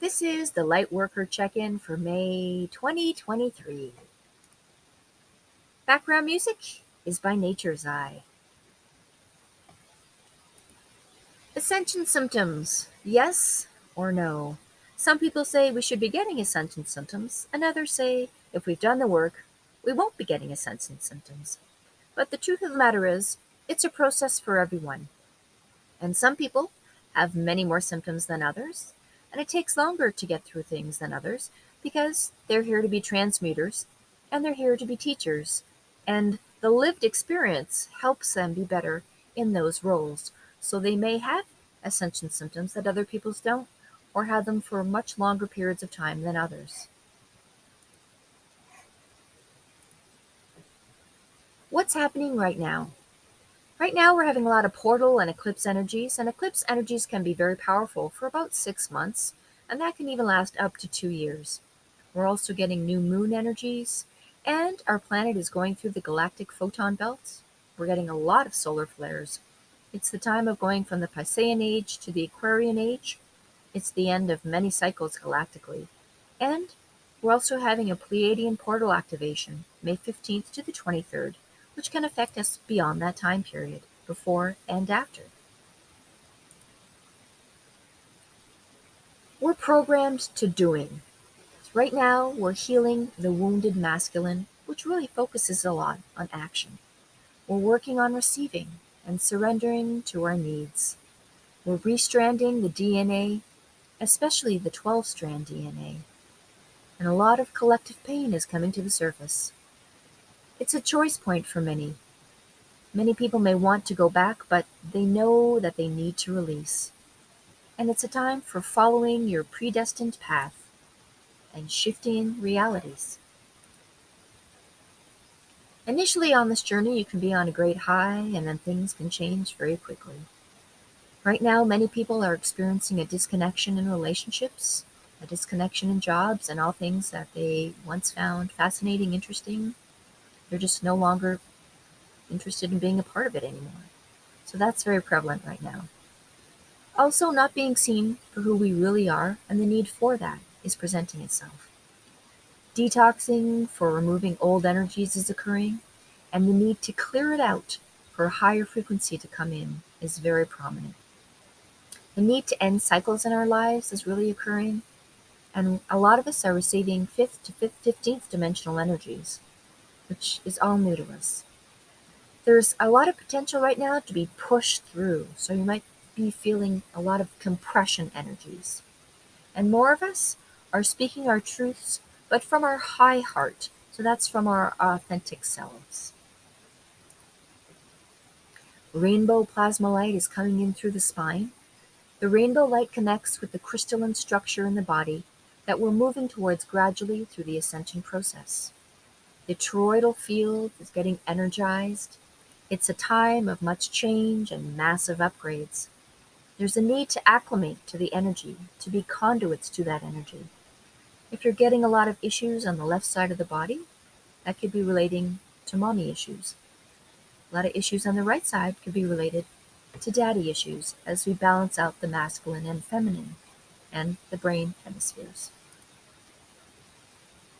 This is the Lightworker check-in for May 2023. Background music is by Nature's Eye. Ascension symptoms, yes or no? Some people say we should be getting ascension symptoms, and others say if we've done the work, we won't be getting ascension symptoms. But the truth of the matter is, it's a process for everyone. And some people have many more symptoms than others, and it takes longer to get through things than others because they're here to be transmuters and they're here to be teachers. And the lived experience helps them be better in those roles. So they may have ascension symptoms that other people's don't, or have them for much longer periods of time than others. What's happening right now? Right now, we're having a lot of portal and eclipse energies, and eclipse energies can be very powerful for about 6 months, and that can even last up to 2 years. We're also getting new moon energies, and our planet is going through the galactic photon belt. We're getting a lot of solar flares. It's the time of going from the Piscean age to the Aquarian age. It's the end of many cycles galactically. And we're also having a Pleiadian portal activation, May 15th to the 23rd, which can affect us beyond that time period, before and after. We're programmed to doing. Right now, we're healing the wounded masculine, which really focuses a lot on action. We're working on receiving and surrendering to our needs. We're restranding the DNA, especially the 12-strand DNA. And a lot of collective pain is coming to the surface. It's a choice point for many. Many people may want to go back, but they know that they need to release. And it's a time for following your predestined path and shifting realities. Initially on this journey, you can be on a great high, and then things can change very quickly. Right now, many people are experiencing a disconnection in relationships, a disconnection in jobs, and all things that they once found fascinating, interesting. They're just no longer interested in being a part of it anymore. So that's very prevalent right now. Also, not being seen for who we really are, and the need for that is presenting itself. Detoxing for removing old energies is occurring, and the need to clear it out for a higher frequency to come in is very prominent. The need to end cycles in our lives is really occurring, and a lot of us are receiving 5th to 15th dimensional energies, which is all new to us. There's a lot of potential right now to be pushed through, so you might be feeling a lot of compression energies. And more of us are speaking our truths, but from our high heart, so that's from our authentic selves. Rainbow plasma light is coming in through the spine. The rainbow light connects with the crystalline structure in the body that we're moving towards gradually through the ascension process. The toroidal field is getting energized. It's a time of much change and massive upgrades. There's a need to acclimate to the energy, to be conduits to that energy. If you're getting a lot of issues on the left side of the body, that could be relating to mommy issues. A lot of issues on the right side could be related to daddy issues as we balance out the masculine and feminine and the brain hemispheres.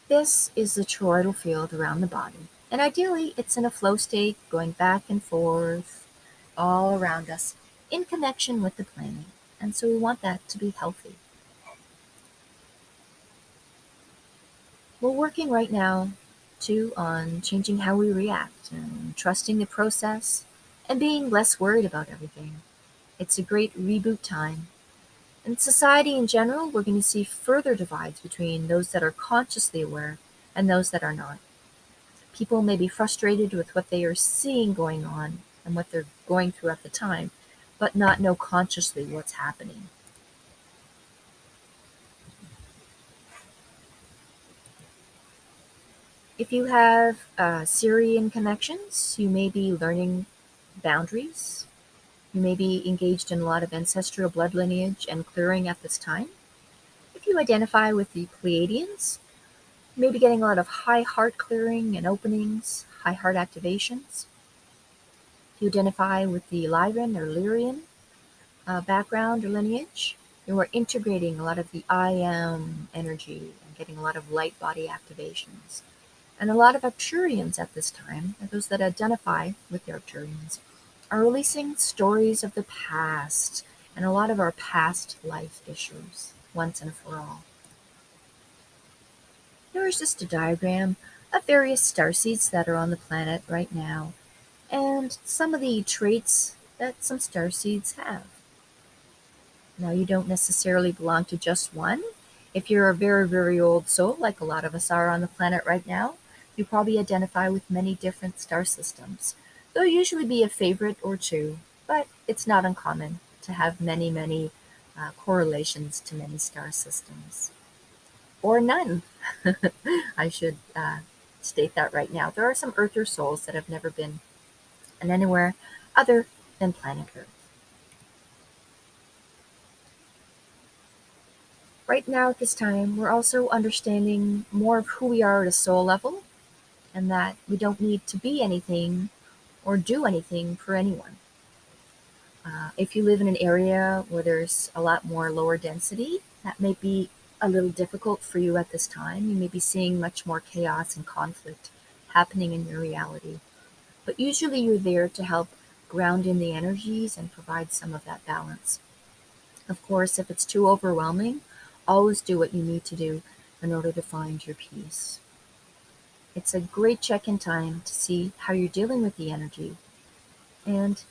This is the toroidal field around the body, and ideally it's in a flow state going back and forth all around us in connection with the planet, and so we want that to be healthy. We're working right now too on changing how we react and trusting the process and being less worried about everything. It's a great reboot time. In society in general, we're going to see further divides between those that are consciously aware and those that are not. People may be frustrated with what they are seeing going on and what they're going through at the time, but not know consciously what's happening. If you have Syrian connections, you may be learning boundaries. You may be engaged in a lot of ancestral blood lineage and clearing at this time. If you identify with the Pleiadians, you may be getting a lot of high heart clearing and openings, high heart activations. If you identify with the Lyran or Lyrian background or lineage, You are integrating a lot of the I am energy and getting a lot of light body activations. And a lot of Arcturians at this time, and those that identify with the Arcturians, are releasing stories of the past and a lot of our past life issues once and for all. Here is just a diagram of various starseeds that are on the planet right now and some of the traits that some starseeds have. Now, you don't necessarily belong to just one. If you're a very, very old soul, like a lot of us are on the planet right now, you probably identify with many different star systems. There'll usually be a favorite or two, but it's not uncommon to have many, many correlations to many star systems. Or none. I should state that right now. There are some Earther souls that have never been in anywhere other than planet Earth. Right now, at this time, we're also understanding more of who we are at a soul level and that we don't need to be anything or do anything for anyone. If you live in an area where there's a lot more lower density, that may be a little difficult for you at this time. You may be seeing much more chaos and conflict happening in your reality. But usually you're there to help ground in the energies and provide some of that balance. Of course, if it's too overwhelming, always do what you need to do in order to find your peace. It's a great check-in time to see how you're dealing with the energy and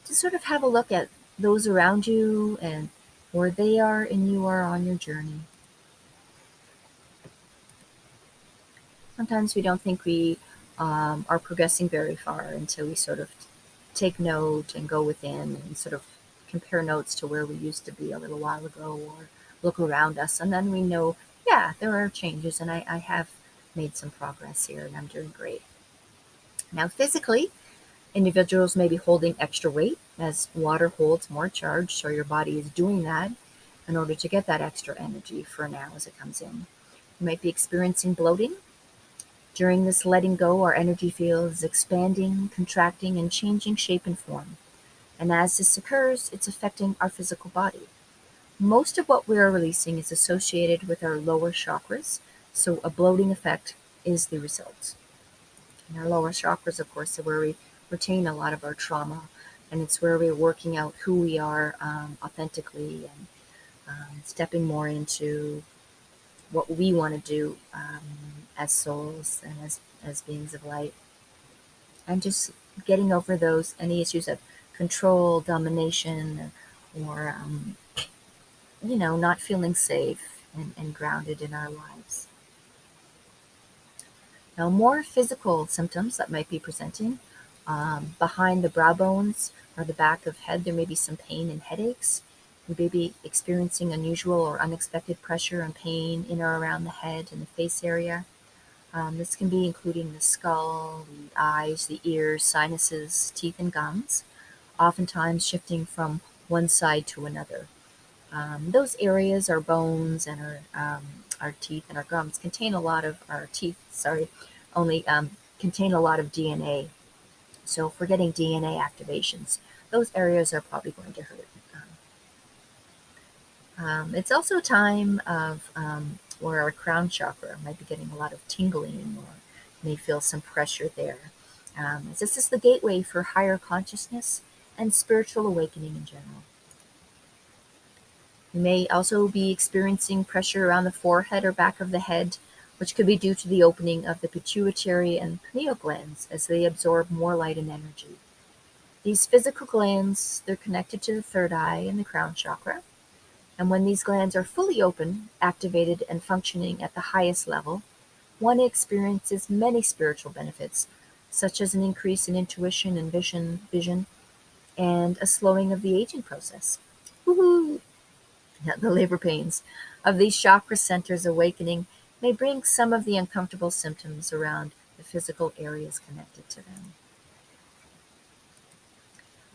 to sort of have a look at those around you and where they are and you are on your journey. Sometimes we don't think we are progressing very far until we sort of take note and go within and sort of compare notes to where we used to be a little while ago or look around us. And then we know, yeah, there are changes and I have made some progress here and I'm doing great. Now, physically, individuals may be holding extra weight as water holds more charge, so your body is doing that in order to get that extra energy for now as it comes in. You might be experiencing bloating. During this letting go, our energy field is expanding, contracting, and changing shape and form. And as this occurs, it's affecting our physical body. Most of what we are releasing is associated with our lower chakras, so a bloating effect is the result. And our lower chakras, of course, are where we retain a lot of our trauma, and it's where we're working out who we are authentically and stepping more into what we want to do as souls and as beings of light, and just getting over those any issues of control, domination, or not feeling safe and grounded in our lives. Now, more physical symptoms that might be presenting behind the brow bones or the back of head, there may be some pain and headaches. You may be experiencing unusual or unexpected pressure and pain in or around the head and the face area. This can be including the skull, the eyes, the ears, sinuses, teeth, and gums, oftentimes shifting from one side to another. Those areas, our bones and our teeth and our gums, contain a lot of our teeth. Sorry, only contain a lot of DNA. So if we're getting DNA activations, those areas are probably going to hurt. It's also a time of where our crown chakra might be getting a lot of tingling or may feel some pressure there. As this is the gateway for higher consciousness and spiritual awakening in general. You may also be experiencing pressure around the forehead or back of the head, which could be due to the opening of the pituitary and pineal glands as they absorb more light and energy. These physical glands, they're connected to the third eye and the crown chakra. And when these glands are fully open, activated, and functioning at the highest level, one experiences many spiritual benefits, such as an increase in intuition and vision, and a slowing of the aging process. Woohoo! The labor pains of these chakra centers awakening may bring some of the uncomfortable symptoms around the physical areas connected to them.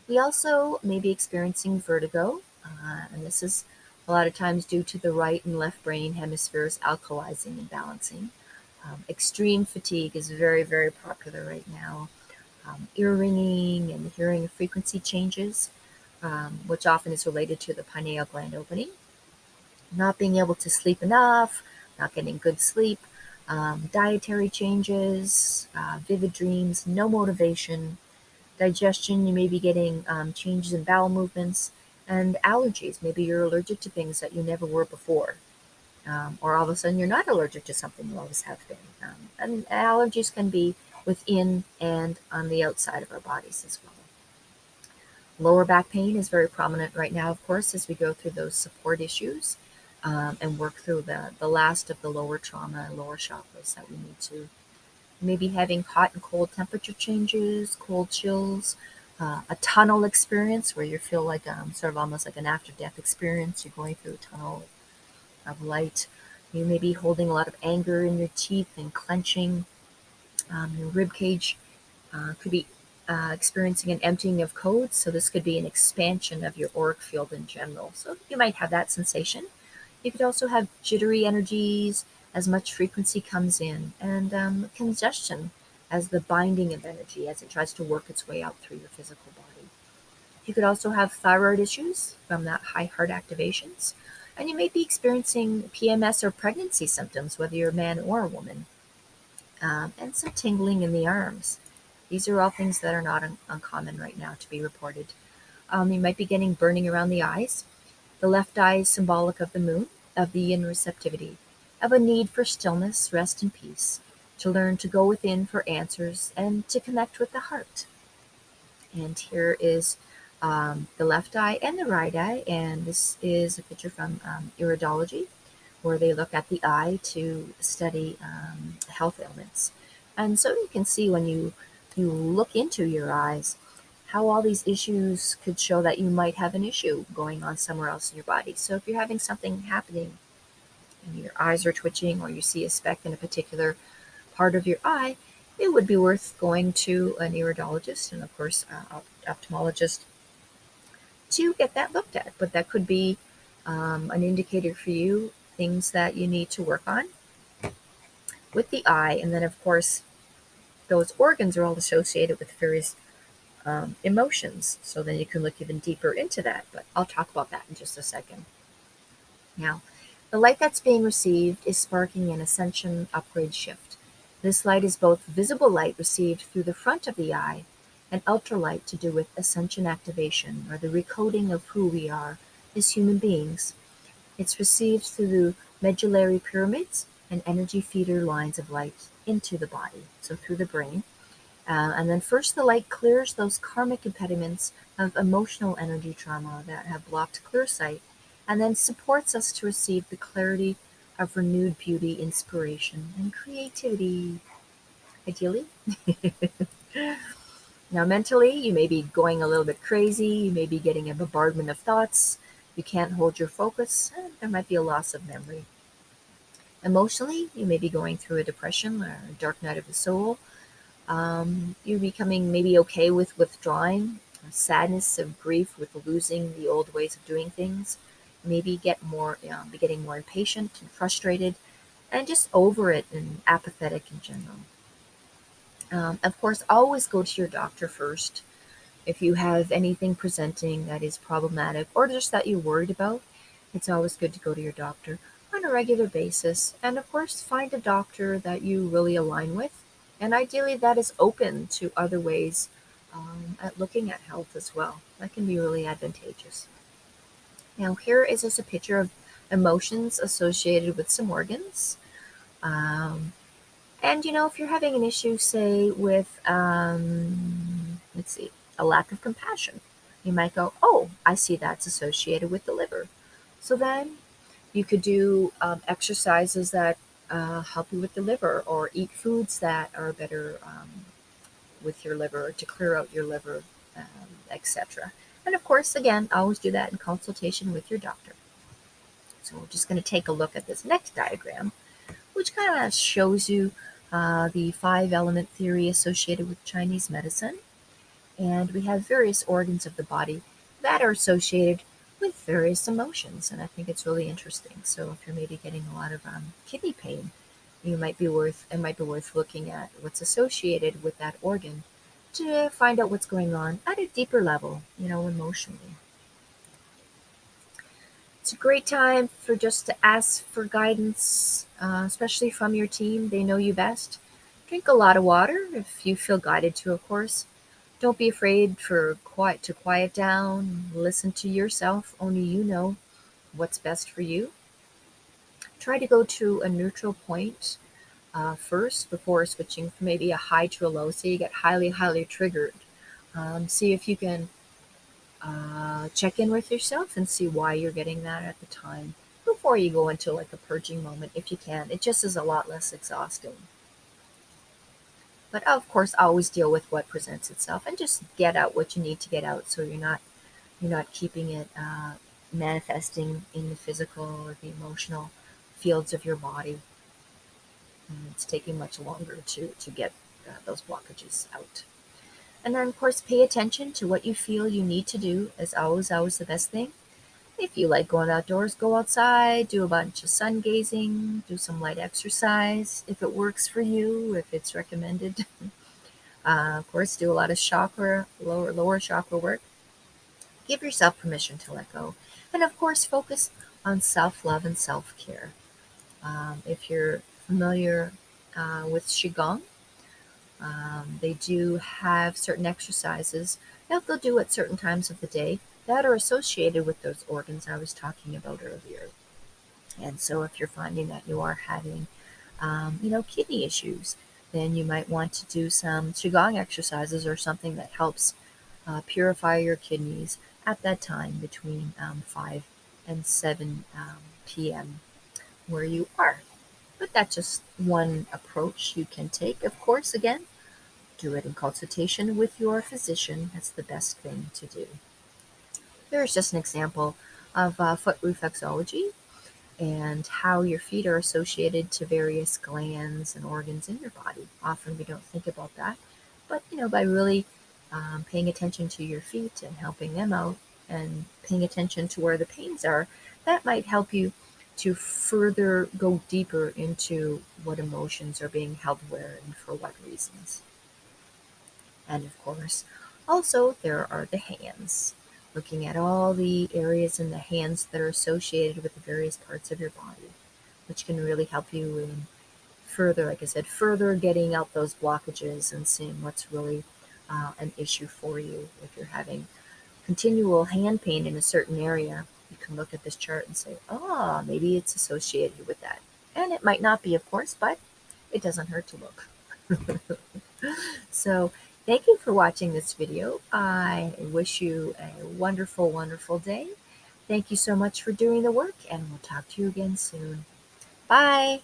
We also may be experiencing vertigo, and this is a lot of times due to the right and left brain hemispheres alkalizing and balancing. Extreme fatigue is very, very popular right now. Ear ringing and hearing frequency changes, which often is related to the pineal gland opening. not being able to sleep enough, not getting good sleep, dietary changes, vivid dreams, no motivation, digestion, you may be getting changes in bowel movements, and allergies. Maybe you're allergic to things that you never were before. Or all of a sudden you're not allergic to something you always have been. And allergies can be within and on the outside of our bodies as well. Lower back pain is very prominent right now, of course, as we go through those support issues and work through the last of the lower trauma and lower chakras that we need to. Maybe having hot and cold temperature changes, cold chills, a tunnel experience where you feel like sort of almost like an after-death experience. You're going through a tunnel of light. You may be holding a lot of anger in your teeth and clenching. Your rib cage could be experiencing an emptying of codes, so this could be an expansion of your auric field in general. So you might have that sensation. You could also have jittery energies as much frequency comes in, and congestion as the binding of energy as it tries to work its way out through your physical body. You could also have thyroid issues from that high heart activations, and you may be experiencing PMS or pregnancy symptoms, whether you're a man or a woman, and some tingling in the arms. These are all things that are not uncommon right now to be reported. You might be getting burning around the eyes. The left eye is symbolic of the moon, of the yin receptivity, of a need for stillness, rest, and peace, to learn to go within for answers and to connect with the heart. And here is the left eye and the right eye, and this is a picture from iridology, where they look at the eye to study health ailments. And so you can see when you look into your eyes, how all these issues could show that you might have an issue going on somewhere else in your body. So if you're having something happening and your eyes are twitching, or you see a speck in a particular part of your eye, it would be worth going to an iridologist and, of course, ophthalmologist to get that looked at. But that could be an indicator for you, things that you need to work on with the eye. And then, of course, those organs are all associated with various emotions. So then you can look even deeper into that. But I'll talk about that in just a second. Now, the light that's being received is sparking an ascension upgrade shift. This light is both visible light received through the front of the eye and ultralight to do with ascension activation, or the recoding of who we are as human beings. It's received through the medullary pyramids and energy feeder lines of light into the body, so through the brain. And then first the light clears those karmic impediments of emotional energy trauma that have blocked clear sight, and then supports us to receive the clarity of renewed beauty, inspiration, and creativity, ideally. Now, mentally, you may be going a little bit crazy, you may be getting a bombardment of thoughts, you can't hold your focus, and there might be a loss of memory. Emotionally, you may be going through a depression or a dark night of the soul. You're becoming maybe okay with withdrawing, sadness of grief with losing the old ways of doing things. Maybe be getting more impatient and frustrated, and just over it and apathetic in general. Of course, always go to your doctor first. If you have anything presenting that is problematic or just that you're worried about, it's always good to go to your doctor on a regular basis. And of course, find a doctor that you really align with. And ideally, that is open to other ways at looking at health as well. That can be really advantageous. Now, here is just a picture of emotions associated with some organs. Um, and, if you're having an issue, say, with, let's see, a lack of compassion, you might go, oh, I see that's associated with the liver. So then you could do exercises that help you with the liver, or eat foods that are better with your liver to clear out your liver, etc. And of course, again, always do that in consultation with your doctor. So we're just going to take a look at this next diagram, which kind of shows you the 5-element theory associated with Chinese medicine. And we have various organs of the body that are associated with various emotions. And I think it's really interesting. So if you're maybe getting a lot of kidney pain, it might be worth looking at what's associated with that organ to find out what's going on at a deeper level, emotionally. It's a great time for just to ask for guidance, especially from your team. They know you best. Drink a lot of water if you feel guided to, of course. Don't be afraid to quiet down. Listen to yourself. Only you know what's best for you. Try to go to a neutral point first before switching from maybe a high to a low. So you get highly, highly triggered. See if you can check in with yourself and see why you're getting that at the time before you go into like a purging moment if you can. It just is a lot less exhausting. But of course, always deal with what presents itself and just get out what you need to get out, so you're not keeping it manifesting in the physical or the emotional fields of your body. And it's taking much longer to get those blockages out. And then, of course, pay attention to what you feel you need to do is always the best thing. If you like going outdoors, go outside, do a bunch of sun gazing, do some light exercise if it works for you, if it's recommended. Of course, do a lot of lower chakra work. Give yourself permission to let go. And of course, focus on self love and self care. If you're familiar with Qigong, they do have certain exercises that they'll do at certain times of the day that are associated with those organs I was talking about earlier. And so if you're finding that you are having, kidney issues, then you might want to do some Qigong exercises or something that helps purify your kidneys at that time between 5 and 7 p.m. where you are. But that's just one approach you can take. Of course, again, do it in consultation with your physician. That's the best thing to do. Here's just an example of foot reflexology and how your feet are associated to various glands and organs in your body. Often we don't think about that, but by really paying attention to your feet and helping them out and paying attention to where the pains are, that might help you to further go deeper into what emotions are being held where and for what reasons. And of course, also there are the hands. Looking at all the areas in the hands that are associated with the various parts of your body, which can really help you in further, like I said, further getting out those blockages and seeing what's really an issue for you. If you're having continual hand pain in a certain area, you can look at this chart and say, oh, maybe it's associated with that. And it might not be, of course, but it doesn't hurt to look. So thank you for watching this video. I wish you a wonderful, wonderful day. Thank you so much for doing the work, and we'll talk to you again soon. Bye.